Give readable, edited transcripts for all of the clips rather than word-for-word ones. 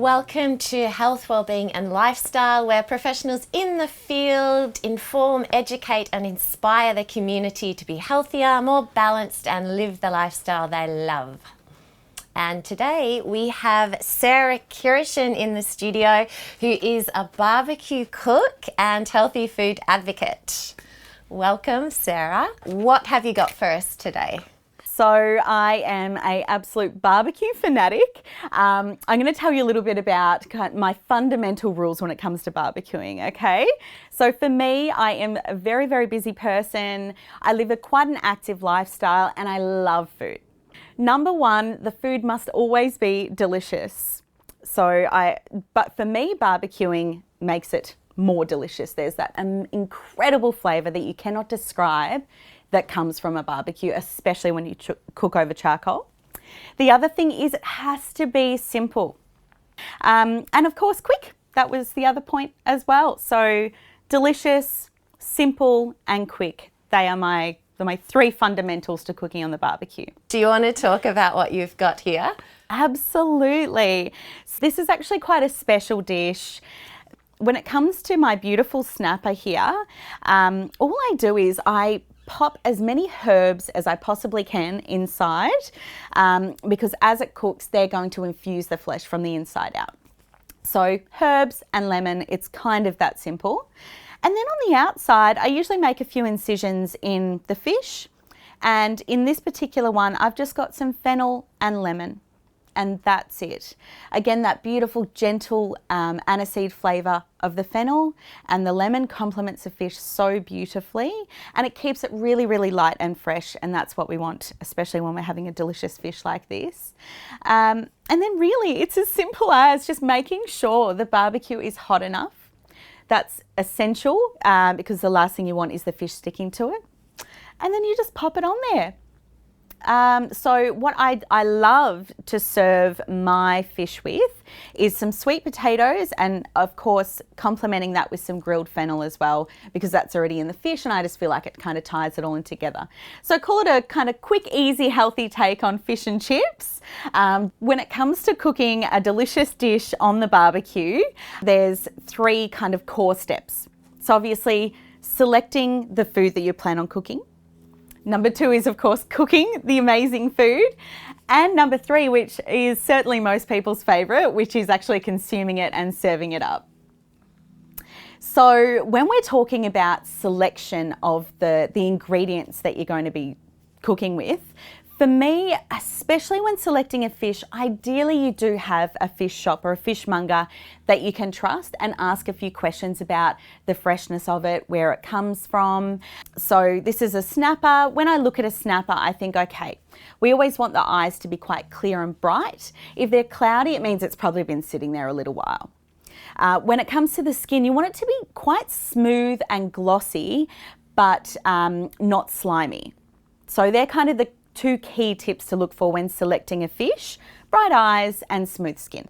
Welcome to Health, Wellbeing and Lifestyle, where professionals in the field inform, educate and inspire the community to be healthier, more balanced and live the lifestyle they love. And today we have Sarah Kiryshin in the studio, who is a barbecue cook and healthy food advocate. Welcome, Sarah. What have you got for us today? So I am an absolute barbecue fanatic. I'm going to tell you a little bit about my fundamental rules when it comes to barbecuing, okay? So for me, I am a very, very busy person. I live quite an active lifestyle and I love food. Number one, the food must always be delicious. But for me, barbecuing makes it more delicious. There's that incredible flavour that you cannot describe that comes from a barbecue, especially when you cook over charcoal. The other thing is it has to be simple. And of course, quick. That was the other point as well. So delicious, simple and quick. They are my three fundamentals to cooking on the barbecue. Do you want to talk about what you've got here? Absolutely. So this is actually quite a special dish. When it comes to my beautiful snapper here, all I do is I pop as many herbs as I possibly can inside because as it cooks, they're going to infuse the flesh from the inside out. So herbs and lemon, it's kind of that simple. And then on the outside, I usually make a few incisions in the fish. And in this particular one, I've just got some fennel and lemon. And that's it. Again, that beautiful, gentle aniseed flavour of the fennel, and the lemon complements the fish so beautifully, and it keeps it really, really light and fresh, and that's what we want, especially when we're having a delicious fish like this. And then really, it's as simple as just making sure the barbecue is hot enough. That's essential because the last thing you want is the fish sticking to it. And then you just pop it on there. So what I love to serve my fish with is some sweet potatoes, and of course complementing that with some grilled fennel as well, because that's already in the fish and I just feel like it kind of ties it all in together. So call it a kind of quick, easy, healthy take on fish and chips. When it comes to cooking a delicious dish on the barbecue, there's three kind of core steps. So obviously selecting the food that you plan on cooking. Number two is, of course, cooking the amazing food. And number three, which is certainly most people's favourite, which is actually consuming it and serving it up. So when we're talking about selection of the ingredients that you're going to be cooking with, for me, especially when selecting a fish, ideally you do have a fish shop or a fishmonger that you can trust and ask a few questions about the freshness of it, where it comes from. So this is a snapper. When I look at a snapper, I think, okay, we always want the eyes to be quite clear and bright. If they're cloudy, it means it's probably been sitting there a little while. When it comes to the skin, you want it to be quite smooth and glossy, but not slimy. So they're kind of the two key tips to look for when selecting a fish: bright eyes and smooth skin.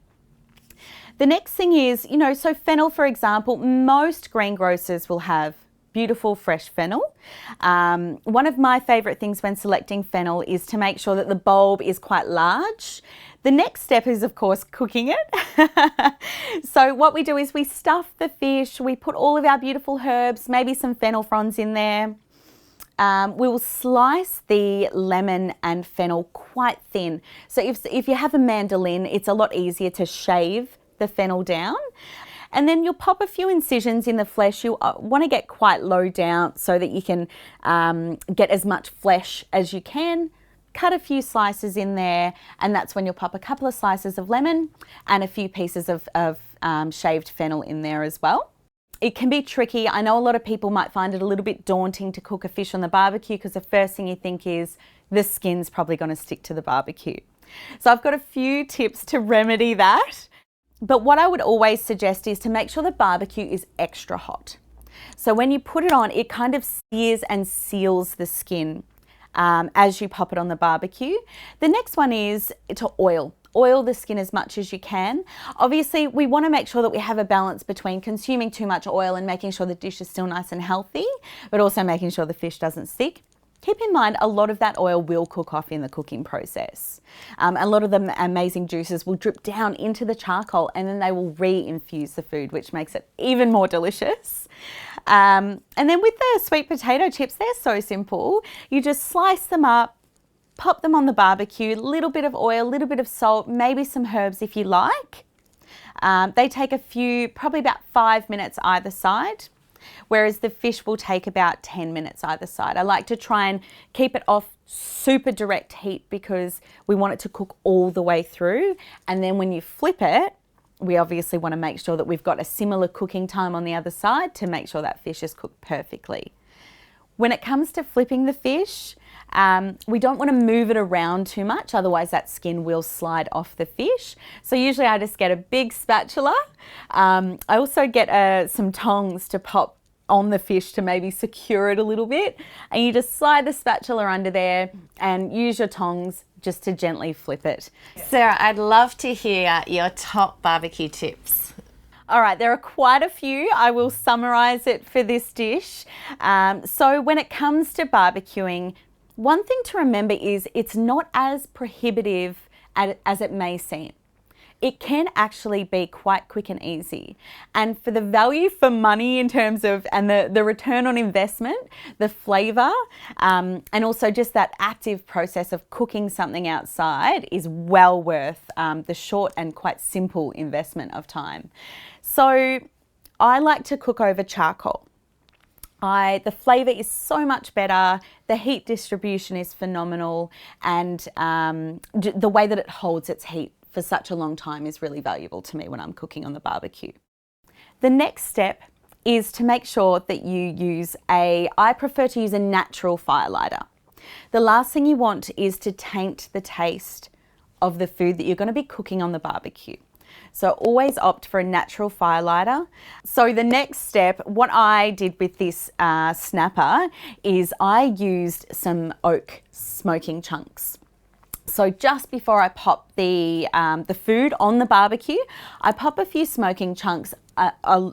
The next thing is, so fennel, for example, most greengrocers will have beautiful fresh fennel. One of my favourite things when selecting fennel is to make sure that the bulb is quite large. The next step is, of course, cooking it. So what we do is we stuff the fish, we put all of our beautiful herbs, maybe some fennel fronds in there. We will slice the lemon and fennel quite thin. So if you have a mandolin, it's a lot easier to shave the fennel down. And then you'll pop a few incisions in the flesh. You want to get quite low down so that you can get as much flesh as you can. Cut a few slices in there, and that's when you'll pop a couple of slices of lemon and a few pieces of shaved fennel in there as well. It can be tricky. I know a lot of people might find it a little bit daunting to cook a fish on the barbecue because the first thing you think is the skin's probably going to stick to the barbecue. So I've got a few tips to remedy that. But what I would always suggest is to make sure the barbecue is extra hot. So when you put it on, it kind of sears and seals the skin as you pop it on the barbecue. The next one is to oil. Oil the skin as much as you can. Obviously, we want to make sure that we have a balance between consuming too much oil and making sure the dish is still nice and healthy, but also making sure the fish doesn't stick. keep in mind a lot of that oil will cook off in the cooking process. A lot of the amazing juices will drip down into the charcoal and then they will re-infuse the food, which makes it even more delicious. And then with the sweet potato chips, they're so simple. You just slice them up, pop them on the barbecue, little bit of oil, little bit of salt, maybe some herbs if you like. They take probably about 5 minutes either side, whereas the fish will take about 10 minutes either side. I like to try and keep it off super direct heat because we want it to cook all the way through. And then when you flip it, we obviously want to make sure that we've got a similar cooking time on the other side to make sure that fish is cooked perfectly. When it comes to flipping the fish, we don't want to move it around too much, otherwise that skin will slide off the fish. So usually I just get a big spatula. I also get some tongs to pop on the fish to maybe secure it a little bit. And you just slide the spatula under there and use your tongs just to gently flip it. Sarah, I'd love to hear your top barbecue tips. All right, there are quite a few. I will summarise it for this dish. So when it comes to barbecuing, one thing to remember is it's not as prohibitive as it may seem. It can actually be quite quick and easy. And for the value for money in terms of, and the return on investment, the flavour, and also just that active process of cooking something outside is well worth the short and quite simple investment of time. So I like to cook over charcoal. The flavour is so much better, the heat distribution is phenomenal, and the way that it holds its heat for such a long time is really valuable to me when I'm cooking on the barbecue. The next step is to make sure that you use I prefer to use a natural fire lighter. The last thing you want is to taint the taste of the food that you're going to be cooking on the barbecue. So always opt for a natural fire lighter. So the next step, what I did with this snapper is I used some oak smoking chunks. So just before I pop the food on the barbecue, I pop a few smoking chunks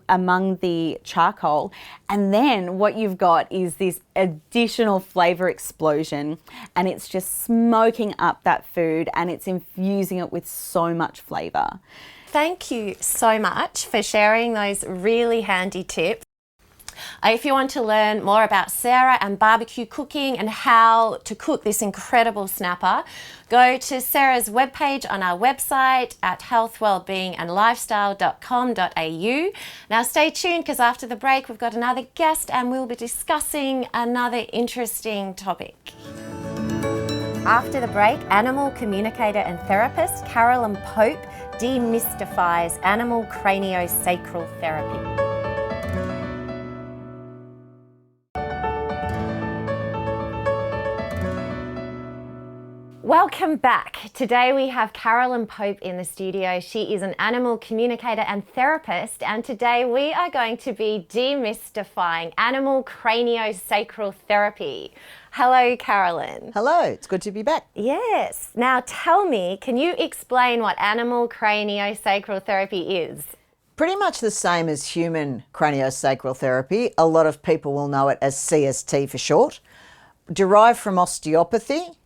among the charcoal, and then what you've got is this additional flavour explosion, and it's just smoking up that food and it's infusing it with so much flavour. Thank you so much for sharing those really handy tips. If you want to learn more about Sarah and barbecue cooking and how to cook this incredible snapper, go to Sarah's webpage on our website at healthwellbeingandlifestyle.com.au. Now stay tuned because after the break we've got another guest and we'll be discussing another interesting topic. After the break, animal communicator and therapist Carolyn Pope demystifies animal craniosacral therapy. Welcome back. Today we have Carolyn Pope in the studio. She is an animal communicator and therapist, and today we are going to be demystifying animal craniosacral therapy. Hello, Carolyn. Hello, it's good to be back. Yes. Now tell me, can you explain what animal craniosacral therapy is? Pretty much the same as human craniosacral therapy. A lot of people will know it as CST for short. Derived from osteopathy.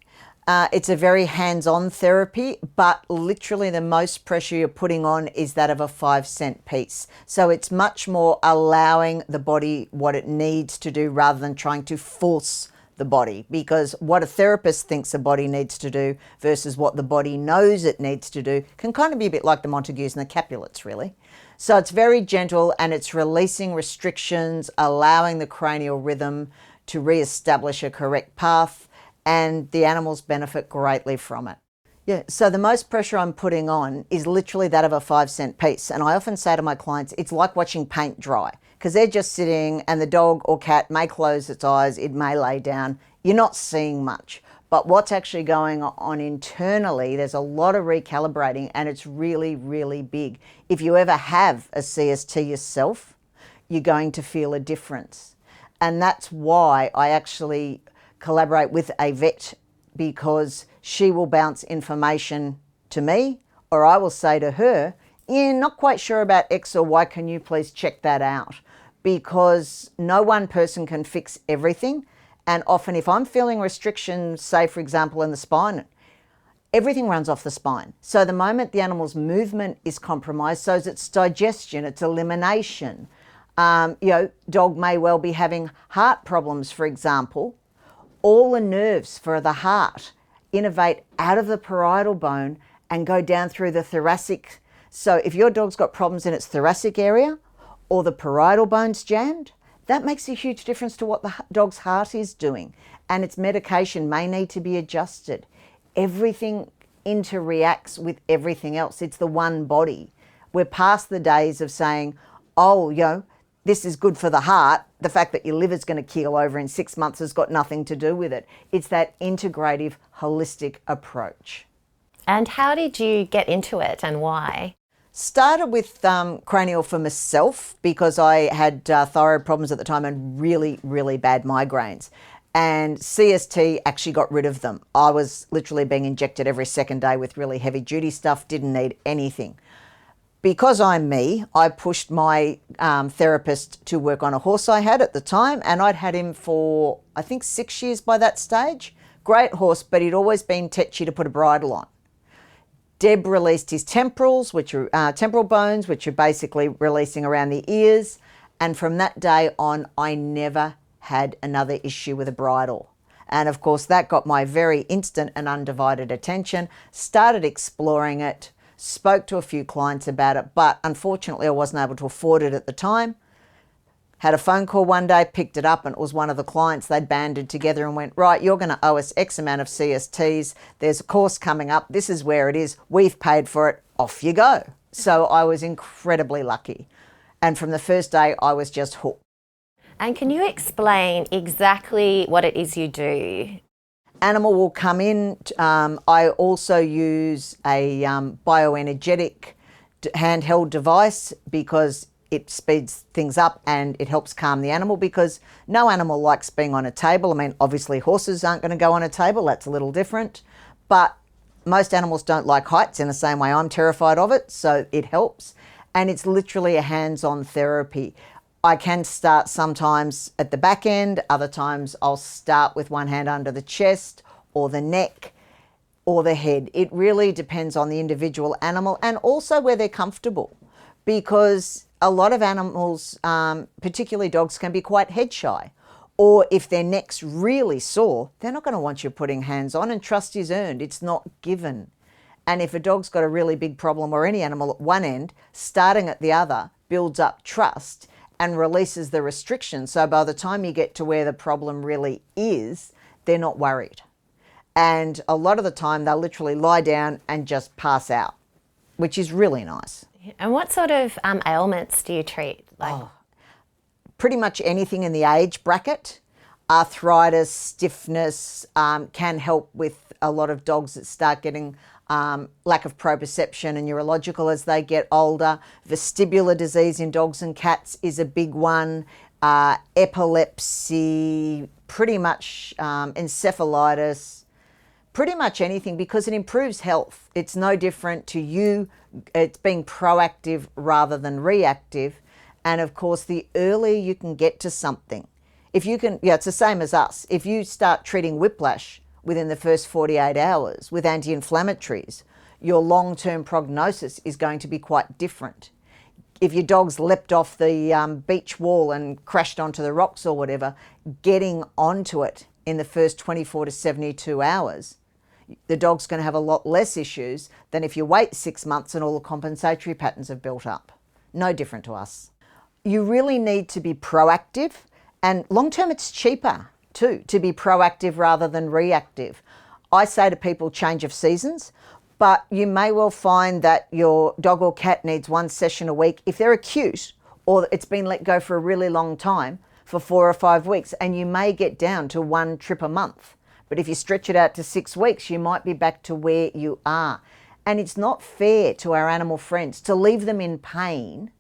It's a very hands-on therapy, but literally the most pressure you're putting on is that of a 5-cent piece. So it's much more allowing the body what it needs to do rather than trying to force the body, because what a therapist thinks a body needs to do versus what the body knows it needs to do can kind of be a bit like the Montagues and the Capulets, really. So it's very gentle and it's releasing restrictions, allowing the cranial rhythm to re-establish a correct path, and the animals benefit greatly from it. Yeah, so the most pressure I'm putting on is literally that of a 5-cent piece. And I often say to my clients, it's like watching paint dry, because they're just sitting and the dog or cat may close its eyes, it may lay down. You're not seeing much. But what's actually going on internally, there's a lot of recalibrating, and it's really, really big. If you ever have a CST yourself, you're going to feel a difference. And that's why I actually collaborate with a vet, because she will bounce information to me, or I will say to her, "You're not quite sure about X or Y, can you please check that out?" Because no one person can fix everything, And often if I'm feeling restrictions, say for example in the spine, everything runs off the spine. So the moment the animal's movement is compromised, so is its digestion, its elimination. Dog may well be having heart problems, for example. All the nerves for the heart innervate out of the parietal bone and go down through the thoracic. So if your dog's got problems in its thoracic area or the parietal bone's jammed, that makes a huge difference to what the dog's heart is doing, and its medication may need to be adjusted. Everything interreacts with everything else. It's the one body. We're past the days of saying, this is good for the heart. The fact that your liver's going to keel over in 6 months has got nothing to do with it. It's that integrative, holistic approach. And how did you get into it and why? Started with cranial for myself because I had thyroid problems at the time and really, really bad migraines. And CST actually got rid of them. I was literally being injected every second day with really heavy duty stuff, didn't need anything. Because I'm me, I pushed my therapist to work on a horse I had at the time, and I'd had him for, I think, 6 years by that stage. Great horse, but he'd always been tetchy to put a bridle on. Deb released his temporals, which are temporal bones, which are basically releasing around the ears. And from that day on, I never had another issue with a bridle. And of course, that got my very instant and undivided attention. Started exploring it, spoke to a few clients about it, but unfortunately I wasn't able to afford it at the time. Had a phone call one day, picked it up, and it was one of the clients. They'd banded together and went, right, you're going to owe us X amount of CSTs. There's a course coming up. This is where it is. We've paid for it. Off you go. So I was incredibly lucky. And from the first day, I was just hooked. And can you explain exactly what it is you do? Animal will come in. I also use a bioenergetic handheld device because it speeds things up and it helps calm the animal, because no animal likes being on a table. I mean, obviously horses aren't going to go on a table. That's a little different. But most animals don't like heights in the same way I'm terrified of it. So it helps. And it's literally a hands-on therapy. I can start sometimes at the back end. Other times I'll start with one hand under the chest or the neck or the head. It really depends on the individual animal and also where they're comfortable, because a lot of animals, particularly dogs, can be quite head shy. Or if their neck's really sore, they're not going to want you putting hands on, and trust is earned. It's not given. And if a dog's got a really big problem, or any animal at one end, starting at the other builds up trust and releases the restriction. So by the time you get to where the problem really is, they're not worried. And a lot of the time they'll literally lie down and just pass out, which is really nice. And what sort of ailments do you treat? Pretty much anything in the age bracket. Arthritis, stiffness, can help with a lot of dogs that start getting lack of proprioception and neurological as they get older. Vestibular disease in dogs and cats is a big one. Epilepsy, pretty much encephalitis, pretty much anything, because it improves health. It's no different to you. It's being proactive rather than reactive. And of course, the earlier you can get to something, if you can, it's the same as us. If you start treating whiplash within the first 48 hours with anti-inflammatories, your long-term prognosis is going to be quite different. If your dog's leapt off the beach wall and crashed onto the rocks or whatever, getting onto it in the first 24 to 72 hours, the dog's going to have a lot less issues than if you wait 6 months and all the compensatory patterns have built up. No different to us. You really need to be proactive, and long-term it's cheaper too to be proactive rather than reactive. I say to people, change of seasons, but you may well find that your dog or cat needs one session a week if they're acute or it's been let go for a really long time, for 4 or 5 weeks, and you may get down to 1 trip a month. But if you stretch it out to 6 weeks, you might be back to where you are. And it's not fair to our animal friends to leave them in pain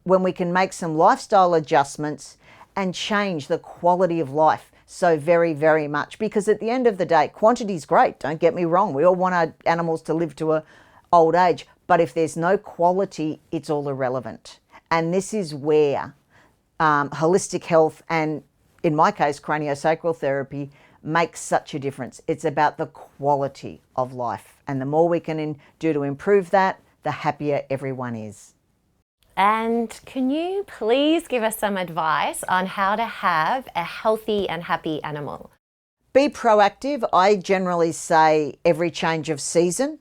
when we can make some lifestyle adjustments and change the quality of life so very, very much. Because at the end of the day, quantity's great, don't get me wrong. We all want our animals to live to an old age. But if there's no quality, it's all irrelevant. And this is where holistic health and in my case, craniosacral therapy makes such a difference. It's about the quality of life. And the more we can do to improve that, the happier everyone is. And can you please give us some advice on how to have a healthy and happy animal? Be proactive. I generally say every change of season,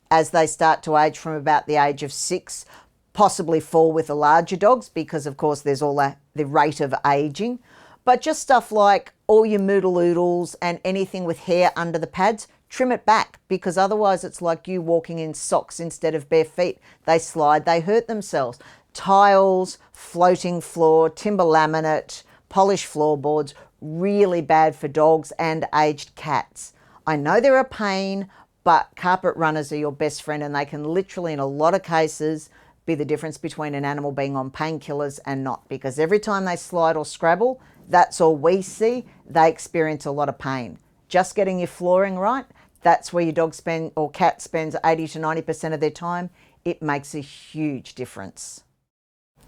as they start to age from about the age of 6, possibly 4 with the larger dogs, because of course there's all that, the rate of aging. But just stuff like all your moodle-oodles and anything with hair under the pads, trim it back, because otherwise it's like you walking in socks instead of bare feet. They slide, they hurt themselves. Tiles, floating floor, timber laminate, polished floorboards, really bad for dogs and aged cats. I know they're a pain, but carpet runners are your best friend, and they can literally, in a lot of cases, be the difference between an animal being on painkillers and not, because every time they slide or scrabble, that's all we see, they experience a lot of pain. Just getting your flooring right, that's where your dog or cat spends 80 to 90% of their time. It makes a huge difference.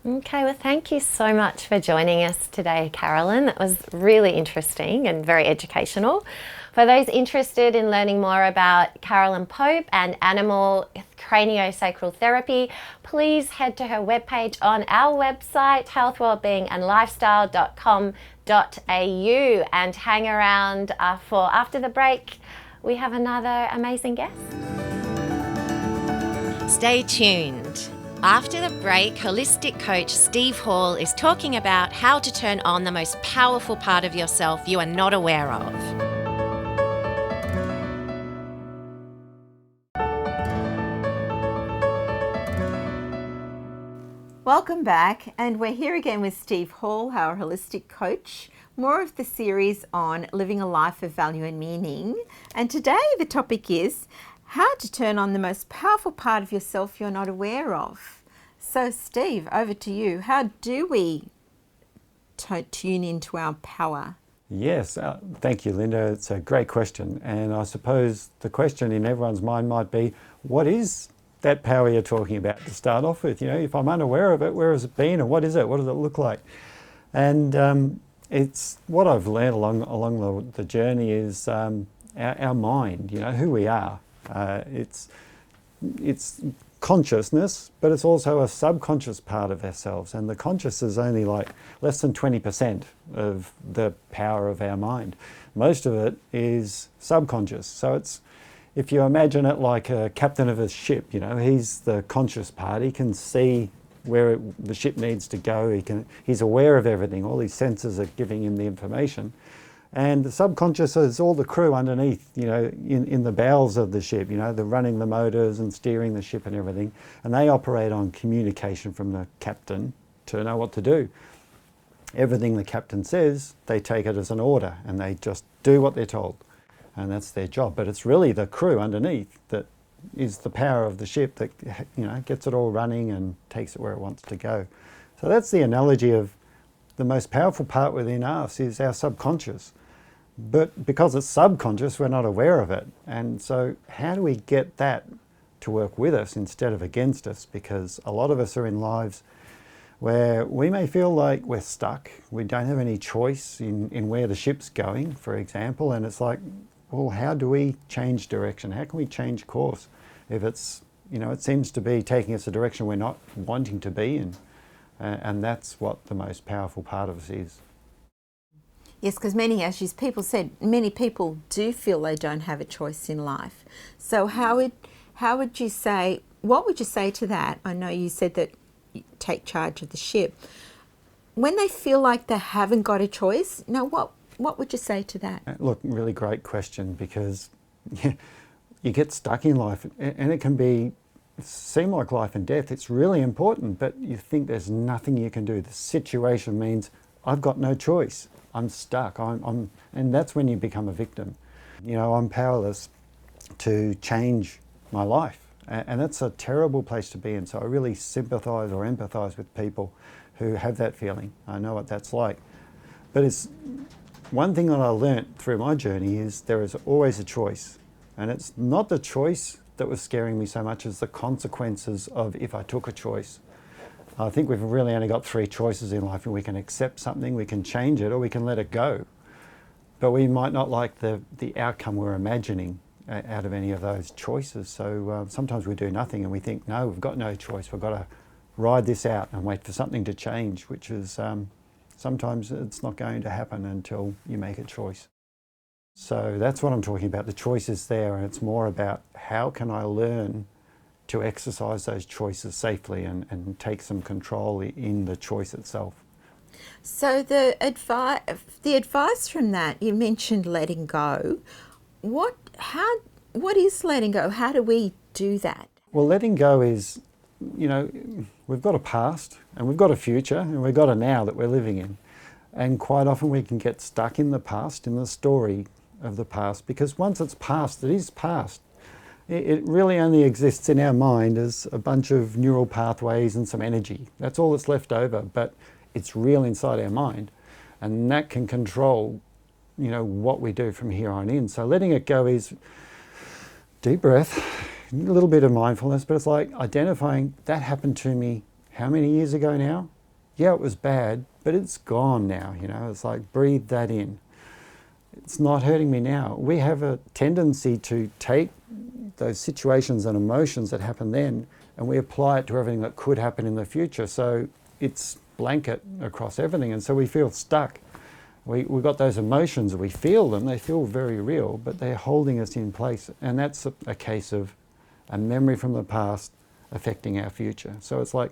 Okay, well, thank you so much for joining us today, Carolyn. That was really interesting and very educational. For those interested in learning more about Carolyn Pope and animal craniosacral therapy, please head to her webpage on our website, healthwellbeingandlifestyle.com.au, and hang around for after the break. We have another amazing guest. Stay tuned. After the break, holistic coach Steve Hall is talking about how to turn on the most powerful part of yourself you are not aware of. Welcome back, and we're here again with Steve Hall, our holistic coach. More of the series on living a life of value and meaning. And today the topic is how to turn on the most powerful part of yourself you're not aware of. So Steve, over to you. How do we tune into our power? Yes, thank you, Linda. It's a great question. And I suppose the question in everyone's mind might be, what is that power you're talking about to start off with? You know, if I'm unaware of it, where has it been and what is it? What does it look like? And it's what I've learned along the journey is our mind, you know, who we are. It's consciousness, but it's also a subconscious part of ourselves. And the conscious is only like less than 20% of the power of our mind. Most of it is subconscious. So it's, if you imagine it like a captain of a ship, you know, he's the conscious part. He can see where the ship needs to go. He's aware of everything. All his senses are giving him the information. And the subconscious is all the crew underneath, you know, in the bowels of the ship, you know, they're running the motors and steering the ship and everything. And they operate on communication from the captain to know what to do. Everything the captain says, they take it as an order and they just do what they're told. And that's their job. But it's really the crew underneath that is the power of the ship that, you know, gets it all running and takes it where it wants to go. So that's the analogy of the most powerful part within us is our subconscious. But because it's subconscious, we're not aware of it. And so how do we get that to work with us instead of against us? Because a lot of us are in lives where we may feel like we're stuck. We don't have any choice in where the ship's going, for example. And it's like, well, how do we change direction? How can we change course if it's, you know, it seems to be taking us a direction we're not wanting to be in? And that's what the most powerful part of us is. Yes, because as people said, many people do feel they don't have a choice in life. So how would you say, what would you say to that? I know you said that you take charge of the ship. When they feel like they haven't got a choice, now what would you say to that? Look, really great question, because you get stuck in life and it can seem like life and death. It's really important, but you think there's nothing you can do. The situation means I've got no choice. I'm stuck. And that's when you become a victim. You know, I'm powerless to change my life. And that's a terrible place to be in. So I really sympathise or empathise with people who have that feeling. I know what that's like. But it's one thing that I learnt through my journey is there is always a choice. And it's not the choice that was scaring me so much as the consequences of if I took a choice. I think we've really only got 3 choices in life, and we can accept something, we can change it, or we can let it go. But we might not like the outcome we're imagining out of any of those choices. So sometimes we do nothing and we think, no, we've got no choice. We've got to ride this out and wait for something to change, which is sometimes it's not going to happen until you make a choice. So that's what I'm talking about. The choice is there, and it's more about how can I learn to exercise those choices safely and take some control in the choice itself. So the advice from that, you mentioned letting go. What is letting go? How do we do that? Well, letting go is, you know, we've got a past and we've got a future and we've got a now that we're living in. And quite often we can get stuck in the past, in the story of the past, because once it's past, it is past. It really only exists in our mind as a bunch of neural pathways and some energy. That's all that's left over, but it's real inside our mind. And that can control, you know, what we do from here on in. So letting it go is deep breath, a little bit of mindfulness, but it's like identifying that happened to me how many years ago now? Yeah, it was bad, but it's gone now, you know. It's like breathe that in. It's not hurting me now. We have a tendency to take those situations and emotions that happen then and we apply it to everything that could happen in the future. So it's blanket across everything, and so we feel stuck. We've got those emotions, we feel them, they feel very real, but they're holding us in place, and that's a case of a memory from the past affecting our future. So it's like,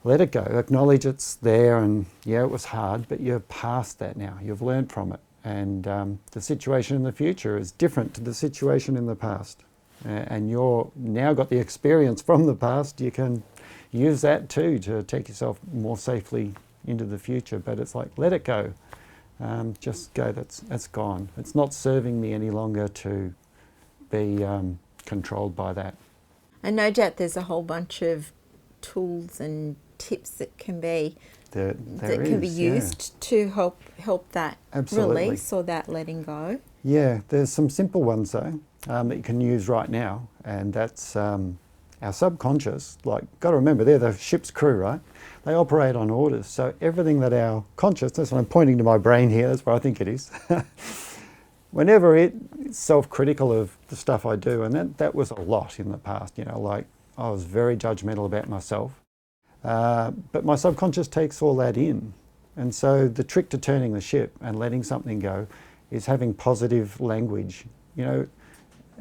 let it go, acknowledge it's there, and yeah, it was hard, but you're past that now, you've learned from it, and the situation in the future is different to the situation in the past. And you're now got the experience from the past, you can use that too to take yourself more safely into the future. But it's like, let it go. Just go, that's gone. It's not serving me any longer to be controlled by that. And no doubt there's a whole bunch of tools and tips that can be used to help that Absolutely. release or that letting go. Yeah, there's some simple ones though that you can use right now, and that's our subconscious. Like, got to remember, they're the ship's crew, right? They operate on orders. So everything that our consciousness, and I'm pointing to my brain here, that's where I think it is, whenever it's self-critical of the stuff I do, and that was a lot in the past, you know, like I was very judgmental about myself, but my subconscious takes all that in. And so the trick to turning the ship and letting something go is having positive language. You know,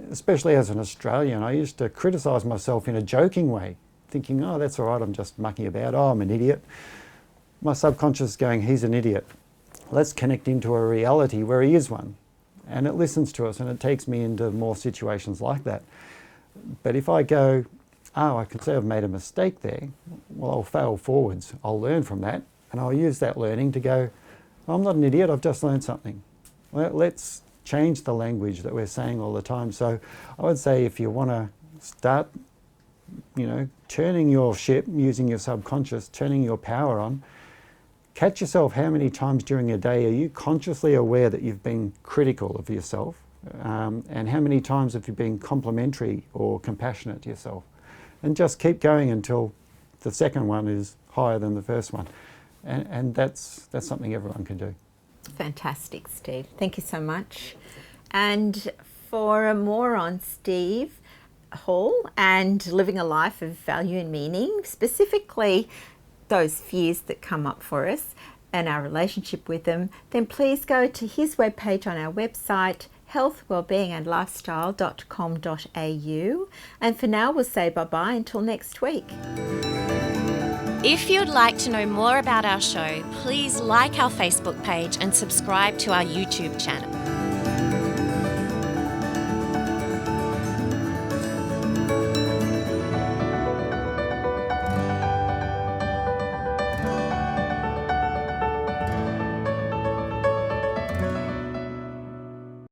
especially as an Australian, I used to criticise myself in a joking way, thinking, oh, that's all right, I'm just mucking about, oh, I'm an idiot. My subconscious is going, he's an idiot. Let's connect into a reality where he is one. And it listens to us, and it takes me into more situations like that. But if I go, oh, I can say I've made a mistake there, well, I'll fail forwards. I'll learn from that, and I'll use that learning to go, I'm not an idiot, I've just learned something. Let's change the language that we're saying all the time. So I would say if you want to start, you know, turning your ship, using your subconscious, turning your power on, catch yourself how many times during your day are you consciously aware that you've been critical of yourself, and how many times have you been complimentary or compassionate to yourself, and just keep going until the second one is higher than the first one, and that's something everyone can do. Fantastic, Steve. Thank you so much. And for more on Steve Hall and living a life of value and meaning, specifically those fears that come up for us and our relationship with them, then please go to his webpage on our website, healthwellbeingandlifestyle.com.au. And for now, we'll say bye-bye until next week. If you'd like to know more about our show, please like our Facebook page and subscribe to our YouTube channel.